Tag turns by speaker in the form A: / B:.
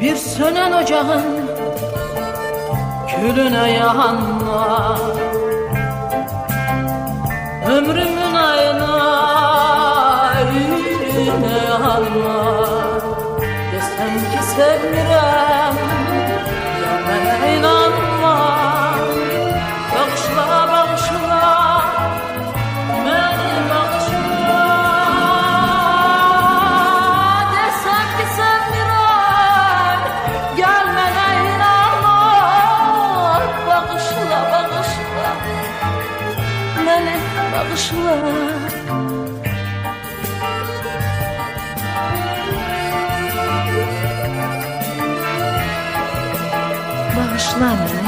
A: Bir sönen ocağın külüne yanma, ömrümün ayına yüreğine yanma. Desem ki sevmirem, gelmene inanma. Bağışla, bağışla, beni bağışla. Desem ki sevmirem, gelmene inanma. Bağışla, bağışla, beni bağışla. Bağışla beni.